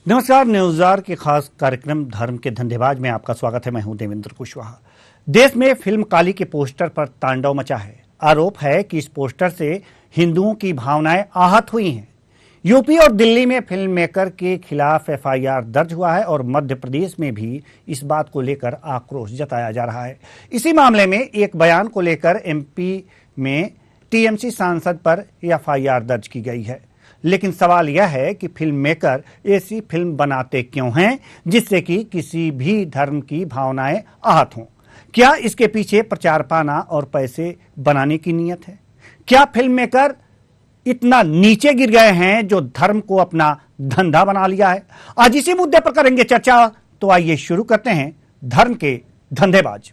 नमस्कार। न्यूज़ार के खास कार्यक्रम धर्म के धंधेबाज में आपका स्वागत है। मैं हूं देवेंद्र कुशवाहा। देश में फिल्म काली के पोस्टर पर तांडव मचा है। आरोप है कि इस पोस्टर से हिंदुओं की भावनाएं आहत हुई हैं। यूपी और दिल्ली में फिल्म मेकर के खिलाफ एफआईआर दर्ज हुआ है और मध्य प्रदेश में भी इस बात को लेकर आक्रोश जताया जा रहा है। इसी मामले में एक बयान को लेकर एमपी में टीएमसी सांसद पर एफआईआर दर्ज की गई है। लेकिन सवाल यह है कि फिल्म मेकर ऐसी फिल्म बनाते क्यों हैं जिससे कि किसी भी धर्म की भावनाएं आहत हों? क्या इसके पीछे प्रचार पाना और पैसे बनाने की नीयत है? क्या फिल्म मेकर इतना नीचे गिर गए हैं जो धर्म को अपना धंधा बना लिया है? आज इसी मुद्दे पर करेंगे चर्चा। तो आइए शुरू करते हैं धर्म के धंधेबाज।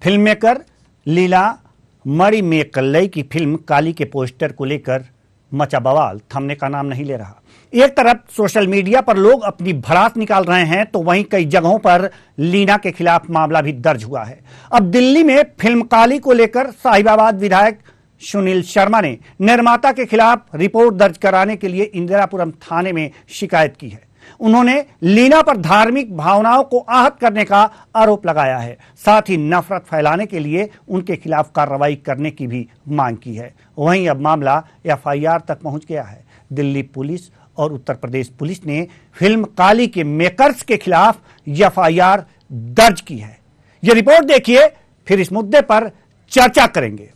फिल्म मेकर लीला मणिमेकलई की फिल्म काली के पोस्टर को लेकर मचा बवाल थमने का नाम नहीं ले रहा। एक तरफ सोशल मीडिया पर लोग अपनी भड़ास निकाल रहे हैं तो वहीं कई जगहों पर लीना के खिलाफ मामला भी दर्ज हुआ है। अब दिल्ली में फिल्म काली को लेकर साहिबाबाद विधायक सुनील शर्मा ने निर्माता के खिलाफ रिपोर्ट दर्ज कराने के लिए इंदिरापुरम थाने में शिकायत की है। उन्होंने लीना पर धार्मिक भावनाओं को आहत करने का आरोप लगाया है। साथ ही नफरत फैलाने के लिए उनके खिलाफ कार्रवाई करने की भी मांग की है। वहीं अब मामला एफआईआर तक पहुंच गया है। दिल्ली पुलिस और उत्तर प्रदेश पुलिस ने फिल्म काली के मेकर्स के खिलाफ एफआईआर दर्ज की है। यह रिपोर्ट देखिए, फिर इस मुद्दे पर चर्चा करेंगे।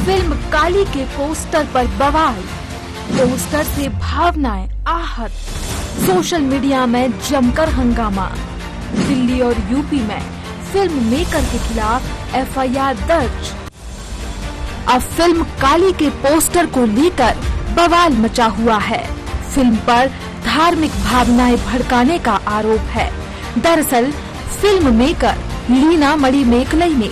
फिल्म काली के पोस्टर पर बवाल, पोस्टर से भावनाएं आहत, सोशल मीडिया में जमकर हंगामा। दिल्ली और यूपी में फिल्म मेकर के खिलाफ एफआईआर दर्ज। अब फिल्म काली के पोस्टर को लेकर बवाल मचा हुआ है। फिल्म पर धार्मिक भावनाएं भड़काने का आरोप है। दरअसल फिल्म मेकर लीना मणिमेकलई ने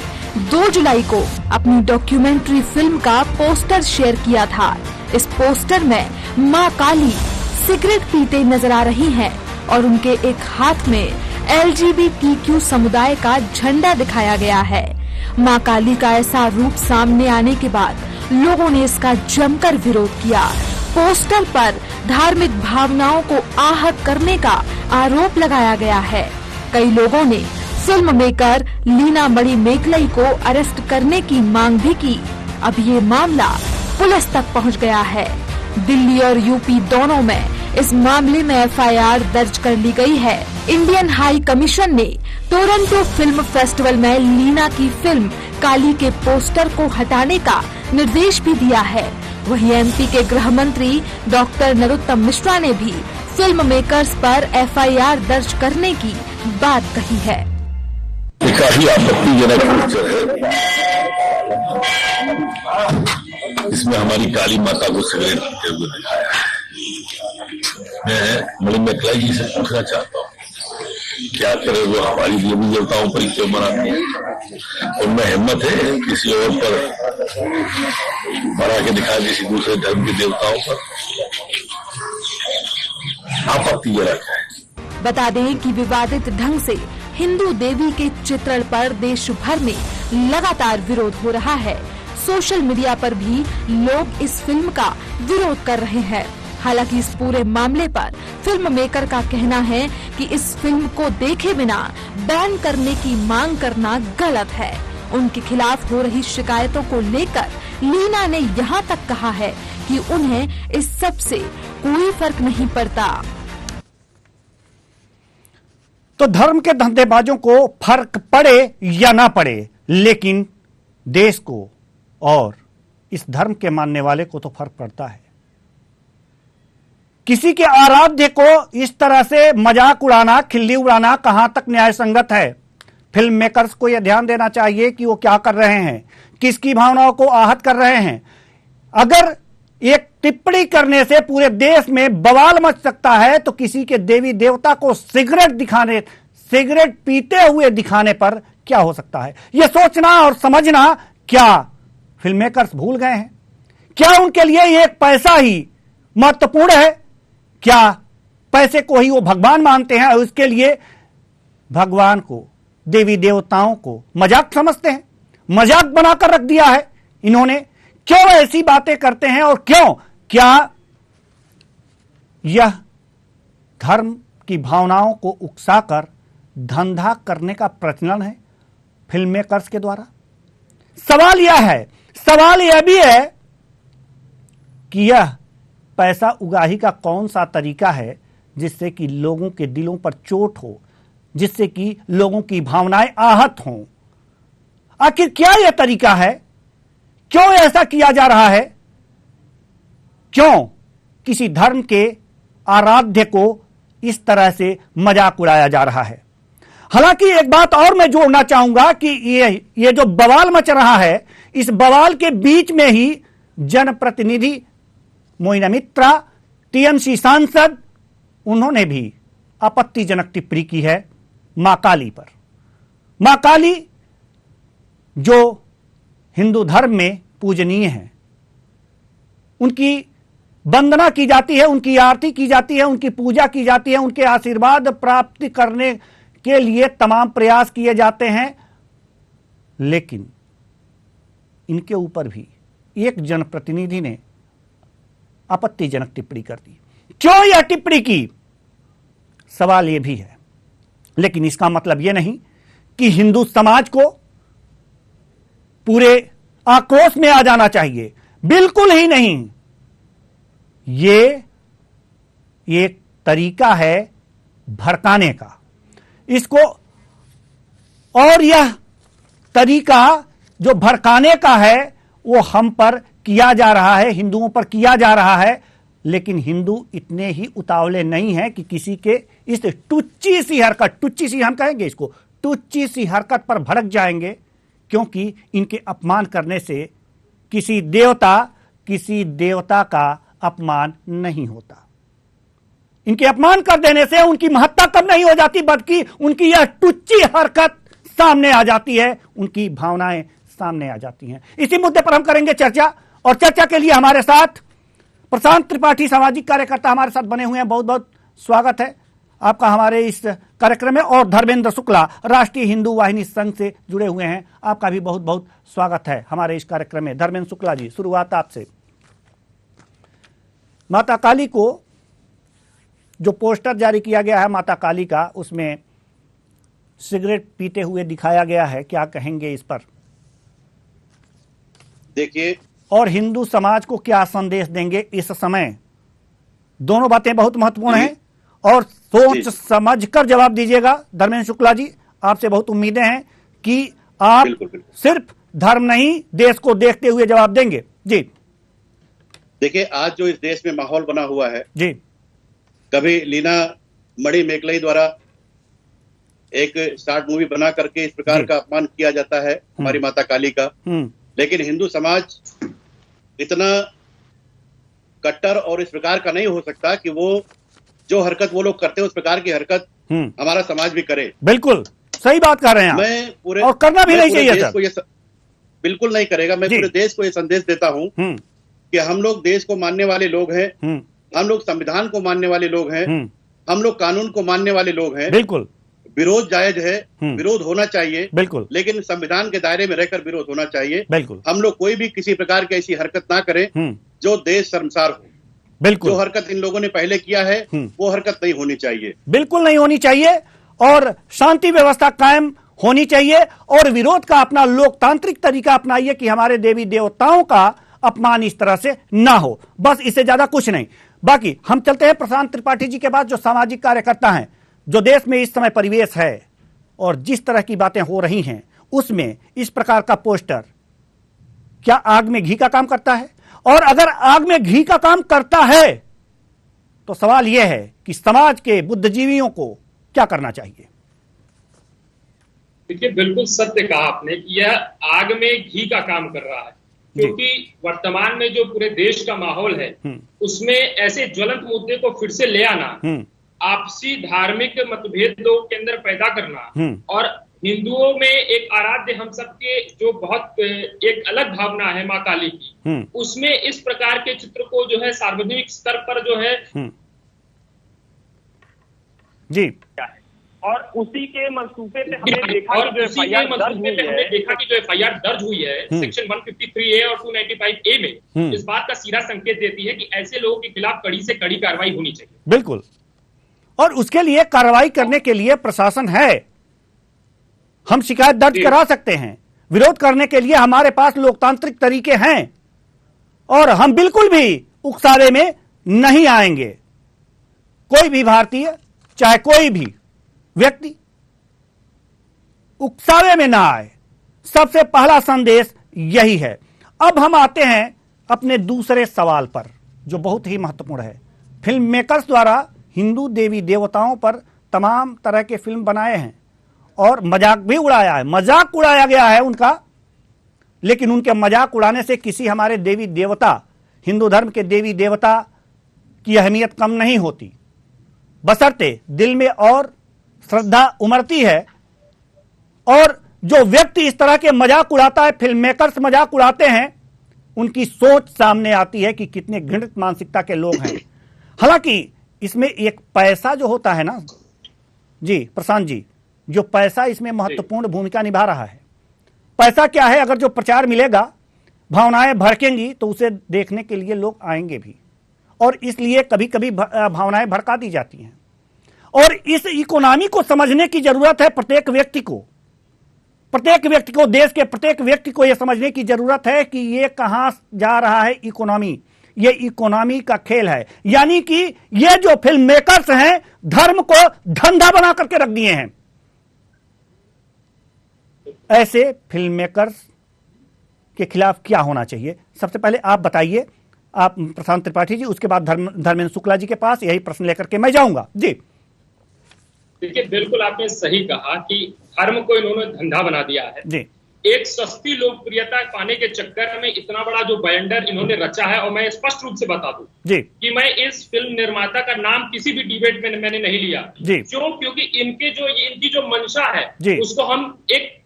2 जुलाई को अपनी डॉक्यूमेंट्री फिल्म का पोस्टर शेयर किया था। इस पोस्टर में मां काली सिगरेट पीते नजर आ रही हैं और उनके एक हाथ में LGBTQ समुदाय का झंडा दिखाया गया है। मां काली का ऐसा रूप सामने आने के बाद लोगों ने इसका जमकर विरोध किया। पोस्टर पर धार्मिक भावनाओं को आहत करने का आरोप लगाया गया है। कई लोगों ने फिल्म मेकर लीना मणिमेकलई को अरेस्ट करने की मांग भी की। अब ये मामला पुलिस तक पहुंच गया है। दिल्ली और यूपी दोनों में इस मामले में एफआईआर दर्ज कर ली गई है। इंडियन हाई कमीशन ने टोरंटो फिल्म फेस्टिवल में लीना की फिल्म काली के पोस्टर को हटाने का निर्देश भी दिया है। वहीं एमपी के गृह मंत्री डॉक्टर नरोत्तम मिश्रा ने भी फिल्म मेकर्स पर एफआईआर दर्ज करने की बात कही है। काफी आपत्तिजनक पिक्चर है। इसमें हमारी काली माता को सिगरेट पीते हुए दिखाया है। मैं मणिमेकलई जी से पूछना चाहता हूँ, क्या करे वो हमारी देवी देवताओं पर क्यों मनाते हैं? उनमें हिम्मत है किसी और पर बना के दिखाए, किसी दूसरे धर्म के देवताओं पर? आपत्तिजनक है। बता दें कि विवादित ढंग से हिंदू देवी के चित्रण पर देश भर में लगातार विरोध हो रहा है। सोशल मीडिया पर भी लोग इस फिल्म का विरोध कर रहे हैं। हालांकि इस पूरे मामले पर फिल्म मेकर का कहना है कि इस फिल्म को देखे बिना बैन करने की मांग करना गलत है। उनके खिलाफ हो रही शिकायतों को लेकर लीना ने यहाँ तक कहा है कि उन्हें इस सब से कोई फर्क नहीं पड़ता। तो धर्म के धंधेबाजों को फर्क पड़े या ना पड़े, लेकिन देश को और इस धर्म के मानने वाले को तो फर्क पड़ता है। किसी के आराध्य को इस तरह से मजाक उड़ाना, खिल्ली उड़ाना कहां तक न्याय संगत है? फिल्म मेकर्स को यह ध्यान देना चाहिए कि वो क्या कर रहे हैं, किसकी भावनाओं को आहत कर रहे हैं। अगर एक टिप्पणी करने से पूरे देश में बवाल मच सकता है तो किसी के देवी देवता को सिगरेट पीते हुए दिखाने पर क्या हो सकता है? यह सोचना और समझना क्या फिल्म मेकर्स भूल गए हैं? क्या उनके लिए एक पैसा ही महत्वपूर्ण है? क्या पैसे को ही वो भगवान मानते हैं और उसके लिए भगवान को, देवी देवताओं को मजाक समझते हैं? मजाक बनाकर रख दिया है इन्होंने। क्यों ऐसी बातें करते हैं और क्यों? क्या यह धर्म की भावनाओं को उकसाकर धंधा करने का प्रचलन है फिल्म मेकर्स के द्वारा? सवाल यह भी है कि यह पैसा उगाही का कौन सा तरीका है जिससे कि लोगों के दिलों पर चोट हो, जिससे कि लोगों की भावनाएं आहत हों? आखिर क्या यह तरीका है? क्यों ऐसा किया जा रहा है? क्यों किसी धर्म के आराध्य को इस तरह से मजाक उड़ाया जा रहा है? हालांकि एक बात और मैं जोड़ना चाहूंगा कि ये जो बवाल मच रहा है, इस बवाल के बीच में ही जनप्रतिनिधि मोइना मित्रा, टीएमसी सांसद, उन्होंने भी आपत्तिजनक टिप्पणी की है मां काली पर। मां काली जो हिंदू धर्म में पूजनीय है, उनकी वंदना की जाती है, उनकी आरती की जाती है, उनकी पूजा की जाती है, उनके आशीर्वाद प्राप्त करने के लिए तमाम प्रयास किए जाते हैं, लेकिन इनके ऊपर भी एक जनप्रतिनिधि ने आपत्तिजनक टिप्पणी कर दी। क्यों यह टिप्पणी की? सवाल यह भी है, लेकिन इसका मतलब यह नहीं कि हिंदू समाज को पूरे आक्रोश में आ जाना चाहिए, बिल्कुल ही नहीं। ये एक तरीका है भड़काने का इसको, और यह तरीका जो भड़काने का है वो हम पर किया जा रहा है, हिंदुओं पर किया जा रहा है। लेकिन हिंदू इतने ही उतावले नहीं हैं कि किसी के इस टुच्ची सी हरकत, टुच्ची सी हम कहेंगे इसको, टुच्ची सी हरकत पर भड़क जाएंगे, क्योंकि इनके अपमान करने से किसी देवता का अपमान नहीं होता। इनके अपमान कर देने से उनकी महत्ता कम नहीं हो जाती, बल्कि उनकी यह टुच्ची हरकत सामने आ जाती है, उनकी भावनाएं सामने आ जाती हैं। इसी मुद्दे पर हम करेंगे चर्चा, और चर्चा के लिए हमारे साथ प्रशांत त्रिपाठी, सामाजिक कार्यकर्ता, हमारे साथ बने हुए हैं। बहुत बहुत स्वागत है आपका हमारे इस कार्यक्रम में। और धर्मेंद्र शुक्ला, राष्ट्रीय हिंदू वाहिनी संघ से जुड़े हुए हैं, आपका भी बहुत बहुत स्वागत है हमारे इस कार्यक्रम में। धर्मेंद्र शुक्ला जी, शुरुआत आपसे। माता काली को जो पोस्टर जारी किया गया है माता काली का, उसमें सिगरेट पीते हुए दिखाया गया है, क्या कहेंगे इस पर? देखिए, और हिंदू समाज को क्या संदेश देंगे इस समय? दोनों बातें बहुत महत्वपूर्ण हैं और सोच समझ कर जवाब दीजिएगा। धर्मेंद्र शुक्ला जी, आपसे बहुत उम्मीदें हैं कि आप बिल्कुल। सिर्फ धर्म नहीं, देश को देखते हुए जवाब देंगे। जी देखिए, आज जो इस देश में माहौल बना हुआ है जी, कभी लीना मणि मेकलई द्वारा एक शॉर्ट मूवी बना करके इस प्रकार का अपमान किया जाता है हमारी माता काली का, लेकिन हिंदू समाज इतना कट्टर और इस प्रकार का नहीं हो सकता कि वो जो हरकत वो लोग करते हैं उस प्रकार की हरकत हमारा समाज भी करे। बिल्कुल सही बात कर रहे हैं मैं पूरे और करना भी नहीं चाहिए सर। बिल्कुल नहीं करेगा। मैं पूरे देश को ये संदेश देता हूं कि हम लोग देश को मानने वाले लोग हैं, हम लोग संविधान को मानने वाले लोग हैं, हम लोग कानून को मानने वाले लोग हैं। बिल्कुल विरोध जायज है, विरोध होना चाहिए, बिल्कुल, लेकिन संविधान के दायरे में रहकर विरोध होना चाहिए। बिल्कुल, हम लोग कोई भी किसी प्रकार की ऐसी हरकत ना करें जो देश शर्मसार हो। बिल्कुल, जो हरकत इन लोगों ने पहले किया है वो हरकत नहीं होनी चाहिए, बिल्कुल नहीं होनी चाहिए, और शांति व्यवस्था कायम होनी चाहिए। और विरोध का अपना लोकतांत्रिक तरीका अपनाइए कि हमारे देवी देवताओं का अपमान इस तरह से ना हो, बस इससे ज्यादा कुछ नहीं। बाकी हम चलते हैं प्रशांत त्रिपाठी जी के बाद, जो सामाजिक कार्यकर्ता हैं। जो देश में इस समय परिवेश है और जिस तरह की बातें हो रही हैं, उसमें इस प्रकार का पोस्टर क्या आग में घी का काम करता है? और अगर आग में घी का काम करता है तो सवाल यह है कि समाज के बुद्धिजीवियों को क्या करना चाहिए? देखिए, बिल्कुल सत्य कहा आपने कि यह आग में घी का काम कर रहा है, क्योंकि वर्तमान में जो पूरे देश का माहौल है उसमें ऐसे ज्वलंत मुद्दे को फिर से ले आना, आपसी धार्मिक मतभेदों के अंदर पैदा करना, और हिंदुओं में एक आराध्य हम सबके जो बहुत एक अलग भावना है माँ काली की, उसमें इस प्रकार के चित्र को जो है सार्वजनिक स्तर पर जो है जी, और उसी के मंसूबे पे हमने देखा कि जो एफआईआर दर्ज हुई है सेक्शन 153A और 295A में इस बात का सीधा संकेत देती है कि ऐसे लोगों के खिलाफ कड़ी से कड़ी कार्रवाई होनी चाहिए। बिल्कुल, और उसके लिए कार्रवाई करने के लिए प्रशासन है, हम शिकायत दर्ज करा सकते हैं, विरोध करने के लिए हमारे पास लोकतांत्रिक तरीके हैं और हम बिल्कुल भी उकसावे में नहीं आएंगे। कोई भी भारतीय चाहे कोई भी व्यक्ति उकसावे में ना आए, सबसे पहला संदेश यही है। अब हम आते हैं अपने दूसरे सवाल पर जो बहुत ही महत्वपूर्ण है। फिल्म मेकर्स द्वारा हिंदू देवी देवताओं पर तमाम तरह के फिल्म बनाए हैं और मजाक भी उड़ाया है, मजाक उड़ाया गया है उनका, लेकिन उनके मजाक उड़ाने से किसी हमारे देवी देवता, हिंदू धर्म के देवी देवता की अहमियत कम नहीं होती, बशर्ते दिल में और श्रद्धा उमड़ती है। और जो व्यक्ति इस तरह के मजाक उड़ाता है, फिल्म मेकर्स मजाक उड़ाते हैं, उनकी सोच सामने आती है कि कितने घृणित मानसिकता के लोग हैं। हालांकि इसमें एक पैसा जो होता है ना जी प्रशांत जी, जो पैसा इसमें महत्वपूर्ण भूमिका निभा रहा है। पैसा क्या है, अगर जो प्रचार मिलेगा, भावनाएं भड़केंगी तो उसे देखने के लिए लोग आएंगे भी, और इसलिए कभी कभी भावनाएं भड़का दी जाती हैं। और इस इकोनॉमी को समझने की जरूरत है प्रत्येक व्यक्ति को, देश के प्रत्येक व्यक्ति को यह समझने की जरूरत है कि ये कहां जा रहा है इकोनॉमी। ये इकोनॉमी का खेल है, यानी कि ये जो फिल्म मेकर्स हैं धर्म को धंधा बना करके रख दिए हैं। ऐसे फिल्म मेकर्स के खिलाफ क्या होना चाहिए? सबसे पहले आप बताइए, आप प्रशांत त्रिपाठी जी, उसके बाद धर्मेंद्र शुक्ला जी के पास यही प्रश्न लेकर के मैं जाऊंगा जी। देखिए, बिल्कुल आपने सही कहा कि धर्म को इन्होंने धंधा बना दिया है जी। एक सस्ती लोकप्रियता पाने के चक्कर में इतना बड़ा जो बयंडर इन्होंने रचा है, और मैं स्पष्ट रूप से बता दूं जी कि मैं इस फिल्म निर्माता का नाम किसी भी डिबेट में मैंने नहीं लिया जी। क्योंकि इनकी जो मंशा है उसको हम एक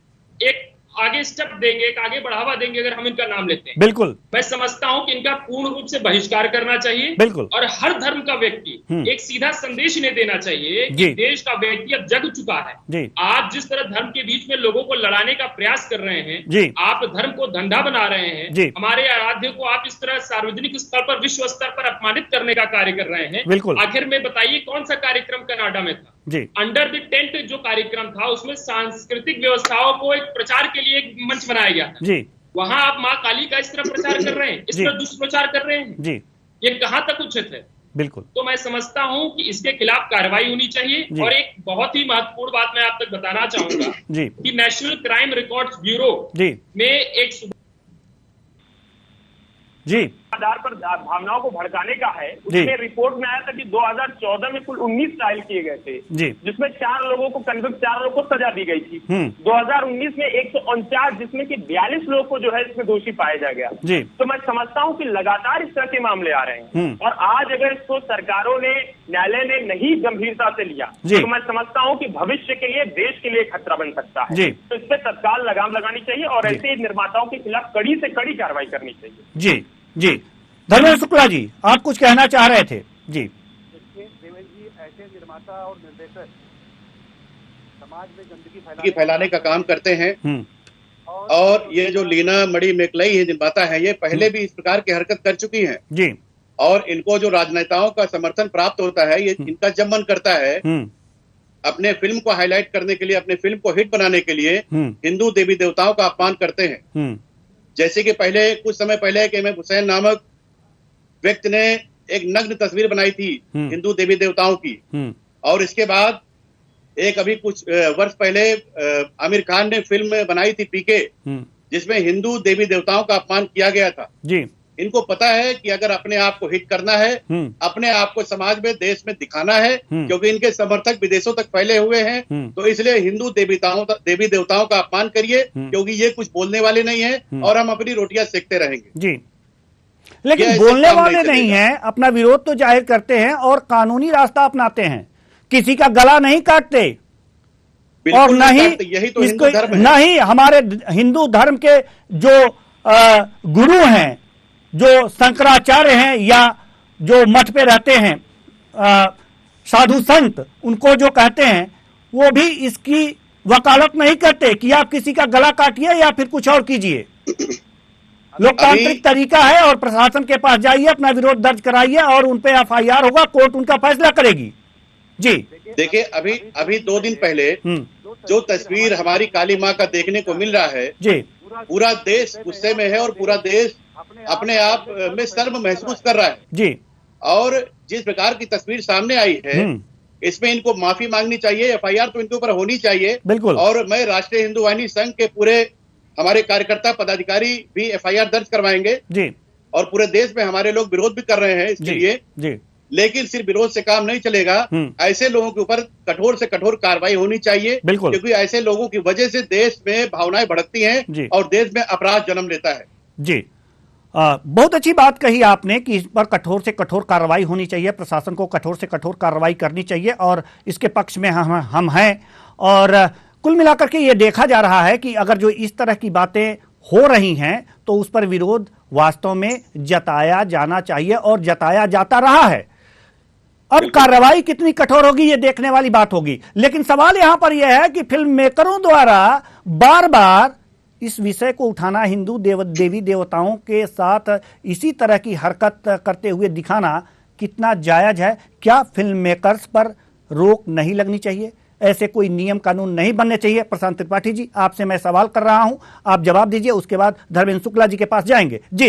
आगे स्टेप देंगे, एक आगे बढ़ावा देंगे अगर हम इनका नाम लेते हैं। बिल्कुल, मैं समझता हूं कि इनका पूर्ण रूप से बहिष्कार करना चाहिए। बिल्कुल, और हर धर्म का व्यक्ति एक सीधा संदेश इन्हें देना चाहिए कि देश का व्यक्ति अब जग चुका है। आप जिस तरह धर्म के बीच में लोगों को लड़ाने का प्रयास कर रहे हैं, आप धर्म को धंधा बना रहे हैं, हमारे आराध्य को आप इस तरह सार्वजनिक स्तर पर, विश्व स्तर पर अपमानित करने का कार्य कर रहे हैं। बिल्कुल, आखिर में बताइए कौन सा कार्यक्रम कनाडा में था? अंडर द टेंट जो कार्यक्रम था उसमें सांस्कृतिक व्यवस्थाओं को एक प्रचार के लिए एक मंच बनाया गया था जी। वहां आप माँ काली का इस तरह प्रचार कर रहे हैं, इस तरह दुष्प्रचार कर रहे हैं जी। ये कहां तक उचित है? बिल्कुल, तो मैं समझता हूं कि इसके खिलाफ कार्रवाई होनी चाहिए। और एक बहुत ही महत्वपूर्ण बात मैं आप तक बताना चाहूंगा जी कि नेशनल क्राइम रिकॉर्ड्स ब्यूरो में एक जी आधार पर भावनाओं को भड़काने का है। उसमें रिपोर्ट में आया था कि 2014 में कुल 19 ट्रायल किए गए थे जी, जिसमें 4 लोगों को कन्विक्ट, 4 लोगों को सजा दी गई थी। 2019 में 149, जिसमें कि 42 लोगों को जो है इसमें दोषी पाया जा गया जी। तो मैं समझता हूं कि लगातार इस तरह के मामले आ रहे हैं, और आज अगर इसको सरकारों ने, न्यायालय ने नहीं गंभीरता से लिया तो मैं समझता हूं कि भविष्य के लिए, देश के लिए खतरा बन सकता है। तो इस पर तत्काल लगाम लगानी चाहिए और ऐसे निर्माताओं के खिलाफ कड़ी से कड़ी कार्रवाई करनी चाहिए जी। जी, धर्मेंद्र शुक्ला जी, आप कुछ कहना चाह रहे थे जी। देवेंद्र जी, ऐसे निर्माता और निर्देशक समाज में गंदगी फैलाने का काम करते हैं, और ये जो लीना मणि मेकलई निर्माता है, ये पहले भी इस प्रकार की हरकत कर चुकी हैं जी। और इनको जो राजनेताओं का समर्थन प्राप्त होता है, ये इनका जब मन करता है अपने फिल्म को हाईलाइट करने के लिए, अपने फिल्म को हिट बनाने के लिए हिंदू देवी देवताओं का अपमान करते हैं। जैसे कि कुछ समय पहले के हुसैन नामक व्यक्ति ने एक नग्न तस्वीर बनाई थी हिंदू देवी देवताओं की, और इसके बाद एक अभी कुछ वर्ष पहले आमिर खान ने फिल्म बनाई थी पीके, जिसमें हिंदू देवी देवताओं का अपमान किया गया था जी। इनको पता है कि अगर अपने आप को हिट करना है, अपने आप को समाज में, देश में दिखाना है, क्योंकि इनके समर्थक विदेशों तक फैले हुए हैं, तो इसलिए हिंदू देवी देवताओं का अपमान करिए, क्योंकि ये कुछ बोलने वाले नहीं हैं और हम अपनी रोटियां सेकते रहेंगे जी। लेकिन बोलने वाले नहीं हैं, अपना विरोध तो जाहिर करते हैं और कानूनी रास्ता अपनाते हैं, किसी का गला नहीं काटते, और यही तो हिंदू धर्म है। नहीं, हमारे हिंदू धर्म के जो गुरु हैं, जो शंकराचार्य हैं या जो मठ पे रहते हैं साधु संत, उनको जो कहते हैं वो भी इसकी वकालत नहीं करते कि आप किसी का गला काटिए या फिर कुछ और कीजिए। लोकतांत्रिक तरीका है और प्रशासन के पास जाइए, अपना विरोध दर्ज कराइए और उन पे एफआईआर होगा, कोर्ट उनका फैसला करेगी। जी देखिए, अभी 2 दिन पहले जो तस्वीर हमारी काली माँ का देखने को मिल रहा है जी, पूरा देश गुस्से में है और पूरा देश अपने आप में शर्म महसूस कर रहा है जी। और जिस प्रकार की तस्वीर सामने आई है इसमें इनको माफी मांगनी चाहिए, एफआईआर तो इनके ऊपर होनी चाहिए बिल्कुल। और मैं राष्ट्रीय हिंदू वाहिनी संघ के पूरे हमारे कार्यकर्ता पदाधिकारी भी एफआईआर दर्ज करवाएंगे जी। और पूरे देश में हमारे लोग विरोध भी कर रहे हैं इसके लिए जी। लेकिन सिर्फ विरोध से काम नहीं चलेगा, ऐसे लोगों के ऊपर कठोर से कठोर कार्रवाई होनी चाहिए क्योंकि ऐसे लोगों की वजह से देश में भावनाएं भड़कती हैं और देश में अपराध जन्म लेता है जी। बहुत अच्छी बात कही आपने कि इस पर कठोर से कठोर कार्रवाई होनी चाहिए, प्रशासन को कठोर से कठोर कार्रवाई करनी चाहिए और इसके पक्ष में हम हैं। और कुल मिलाकर के ये देखा जा रहा है कि अगर जो इस तरह की बातें हो रही हैं तो उस पर विरोध वास्तव में जताया जाना चाहिए और जताया जाता रहा है। अब कार्रवाई कितनी कठोर होगी ये देखने वाली बात होगी, लेकिन सवाल यहां पर यह है कि फिल्म मेकरों द्वारा बार बार इस विषय को उठाना, हिंदू देवी देवताओं के साथ इसी तरह की हरकत करते हुए दिखाना कितना जायज है? क्या फिल्म मेकर्स पर रोक नहीं लगनी चाहिए? ऐसे कोई नियम कानून नहीं बनने चाहिए? प्रशांत त्रिपाठी जी, आपसे मैं सवाल कर रहा हूं, आप जवाब दीजिए, उसके बाद धर्मेंद्र शुक्ला जी के पास जाएंगे जी।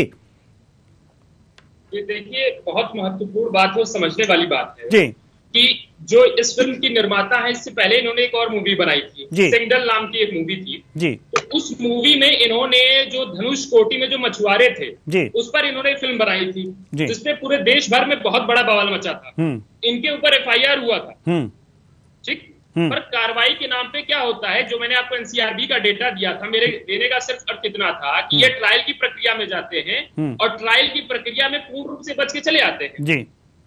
ये देखिए, बहुत महत्वपूर्ण बात है, समझने वाली बात है जी कि जो इस फिल्म की निर्माता है, इससे पहले इन्होंने एक और मूवी बनाई थी, सिंगल नाम की एक मूवी थी जी। तो उस मूवी में इन्होंने जो धनुष कोटी में जो मछुआरे थे जी, उस पर इन्होंने फिल्म बनाई थी जिसमें पूरे देश भर में बहुत बड़ा बवाल मचा था। इनके ऊपर एफआईआर हुआ था ठीक, पर कार्रवाई के नाम पे क्या होता है, जो मैंने आपको एनसीआरबी का डेटा दिया था, मेरे देने का सिर्फ अर्थ इतना था कि ये ट्रायल की प्रक्रिया में जाते हैं और ट्रायल की प्रक्रिया में पूर्ण रूप से बच के चले आते हैं जी।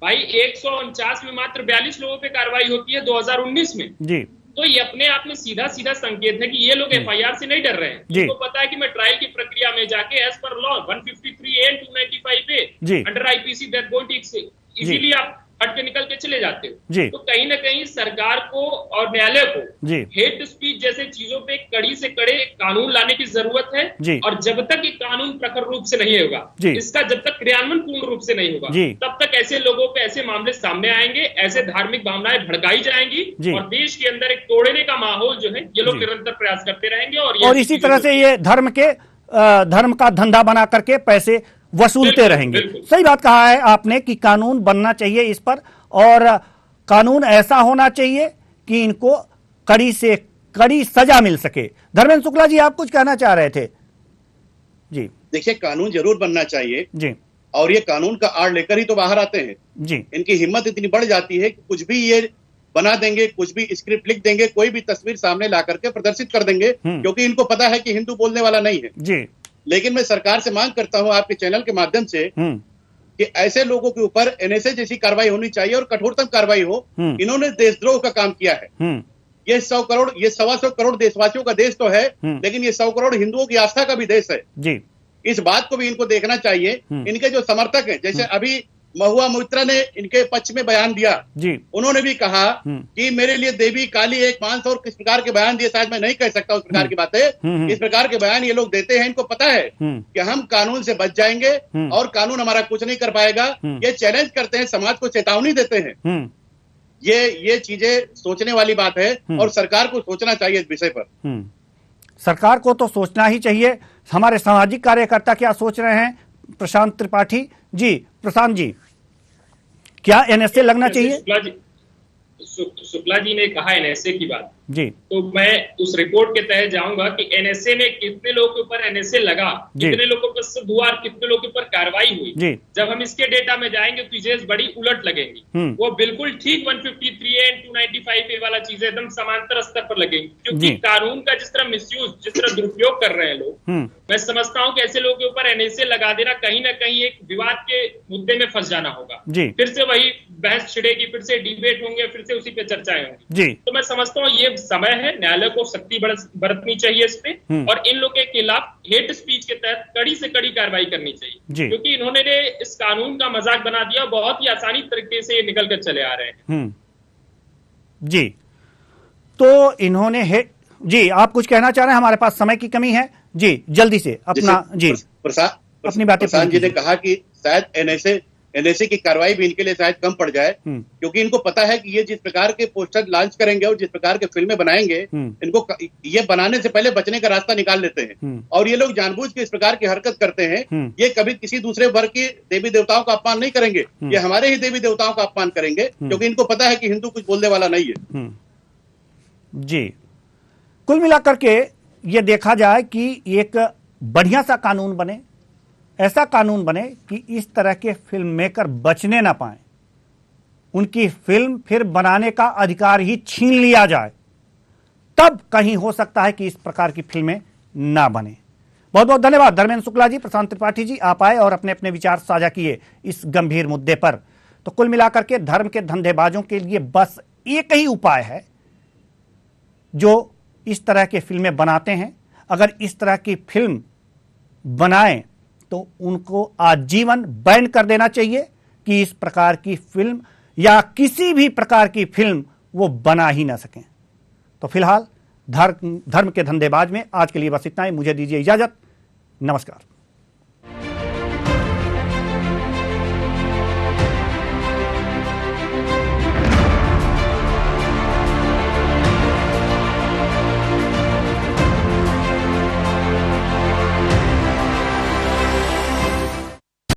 भाई 149 में मात्र 42 लोगों पे कार्रवाई होती है 2019 में जी। तो ये अपने आप में सीधा सीधा संकेत है कि ये लोग एफआईआर से नहीं डर रहे हैं। इनको पता है कि मैं ट्रायल की प्रक्रिया में जाके as per law 153 and 295 A under IPC that going easily आप हट के निकल के चले जाते हो। तो कहीं ना कहीं सरकार को और न्यायालय को हेट स्पीच जैसे चीजों पे कड़ी से कड़े कानून लाने की जरूरत है और जब तक ये कानून प्रखर रूप से नहीं होगा, इसका जब तक क्रियान्वयन पूर्ण रूप से नहीं होगा, तब तक ऐसे लोगों पे ऐसे मामले सामने आएंगे, ऐसे धार्मिक भावनाएं भड़काई जाएंगी और देश के अंदर एक तोड़ने का माहौल जो है ये लोग निरंतर प्रयास करते रहेंगे। और इसी तरह से ये धर्म का धंधा बना करके पैसे वसूलते रहेंगे। सही बात कहा है आपने कि कानून बनना चाहिए इस पर, और कानून ऐसा होना चाहिए कि इनको कड़ी से कड़ी सजा मिल सके। धर्मेंद्र शुक्ला जी, आप कुछ कहना चाह रहे थे जी। देखिए, कानून जरूर बनना चाहिए जी, और ये कानून का आड़ लेकर ही तो बाहर आते हैं जी। इनकी हिम्मत इतनी बढ़ जाती है कि कुछ भी ये बना देंगे, कुछ भी स्क्रिप्ट लिख देंगे, कोई भी तस्वीर सामने ला करके प्रदर्शित कर देंगे, क्योंकि इनको पता है कि हिंदू बोलने वाला नहीं है जी। लेकिन मैं सरकार से मांग करता हूं आपके चैनल के माध्यम से कि ऐसे लोगों के ऊपर एनएसए जैसी कार्रवाई होनी चाहिए और कठोरतम कार्रवाई हो। इन्होंने देशद्रोह का काम किया है। ये 100 करोड़, ये 125 करोड़ देशवासियों का देश तो है, लेकिन ये 100 करोड़ हिंदुओं की आस्था का भी देश है जी। इस बात को भी इनको देखना चाहिए। इनके जो समर्थक हैं, जैसे अभी महुआ मोइत्रा ने इनके पक्ष में बयान दिया जी। उन्होंने भी कहा कि मेरे लिए देवी काली एक मांस, और किस प्रकार के बयान दिए, शायद मैं नहीं कह सकता उस प्रकार की बातें। इस प्रकार के बयान ये लोग देते हैं, इनको पता है कि हम कानून से बच जाएंगे और कानून हमारा कुछ नहीं कर पाएगा। ये चैलेंज करते हैं, समाज को चेतावनी देते हैं। ये चीजें सोचने वाली बात है और सरकार को सोचना चाहिए इस विषय पर। सरकार को तो सोचना ही चाहिए। हमारे सामाजिक कार्यकर्ता क्या सोच रहे हैं? प्रशांत त्रिपाठी जी, प्रशांत जी, क्या एनएसए लगना चाहिए? शुक्ला जी ने कहा एनएसए की बात जी, तो मैं उस रिपोर्ट के तहत जाऊंगा कि एनएसए में कितने लोगों के ऊपर एनएसए लगा, कितने लोगों पर सिद्ध हुआ, कितने लोगों के ऊपर कार्रवाई हुई। जब हम इसके डेटा में जाएंगे तो चीजें बड़ी उलट लगेंगी। वो बिल्कुल ठीक 153 एंड 295 ए वाला चीजें एकदम समांतर स्तर पर लगेंगी, क्योंकि कानून का जिस तरह मिसयूज, जिस तरह दुरुपयोग कर रहे हैं लोग, मैं समझता हूँ कि ऐसे लोगों के ऊपर एनएसए लगा देना कहीं ना कहीं एक विवाद के मुद्दे में फंस जाना होगा। फिर से वही बहस छिड़ेगी, फिर से डिबेट होंगे, फिर से उसी पे चर्चाएं होंगी। तो मैं समझता हूँ ये समय है, न्यायालय को सख्ती बरतनी चाहिए इस पे, और इन लोगों के खिलाफ हेट स्पीच के तहत कड़ी से कड़ी कार्रवाई करनी चाहिए, क्योंकि इन्होंने इस कानून का मजाक बना दिया, बहुत ही आसानी तरीके से ये निकल कर चले आ रहे हैं। जी, तो इन्होंने जी, आप कुछ कहना चाह रहे हैं? हमारे पास समय की कमी है जी, जल्दी से अपना जी अपनी बातें। प्रशांत जी ने कहा कि शायद एनएसए की कार्रवाई भी इनके लिए शायद कम पड़ जाए, क्योंकि इनको पता है कि ये जिस प्रकार के पोस्टर लॉन्च करेंगे और जिस प्रकार के फिल्में बनाएंगे, इनको ये बनाने से पहले बचने का रास्ता निकाल लेते हैं, और ये लोग जानबूझ के इस प्रकार की हरकत करते हैं। ये कभी किसी दूसरे वर्ग के देवी देवताओं का अपमान नहीं करेंगे, ये हमारे ही देवी देवताओं का अपमान करेंगे, क्योंकि इनको पता है कि हिंदू कुछ बोलने वाला नहीं है। जी, कुल मिलाकर के ये देखा जाए कि एक बढ़िया सा कानून बने, ऐसा कानून बने कि इस तरह के फिल्म मेकर बचने ना पाए, उनकी फिल्म फिर बनाने का अधिकार ही छीन लिया जाए, तब कहीं हो सकता है कि इस प्रकार की फिल्में ना बने। बहुत बहुत धन्यवाद धर्मेंद्र शुक्ला जी, प्रशांत त्रिपाठी जी, आप आए और अपने अपने विचार साझा किए इस गंभीर मुद्दे पर। तो कुल मिलाकर के धर्म के धंधेबाजों के लिए बस एक ही उपाय है, जो इस तरह के फिल्में बनाते हैं, अगर इस तरह की फिल्म बनाएं तो उनको आजीवन बैन कर देना चाहिए कि इस प्रकार की फिल्म या किसी भी प्रकार की फिल्म वो बना ही ना सकें। तो फिलहाल धर्म के धंधेबाज में आज के लिए बस इतना ही। मुझे दीजिए इजाजत, नमस्कार।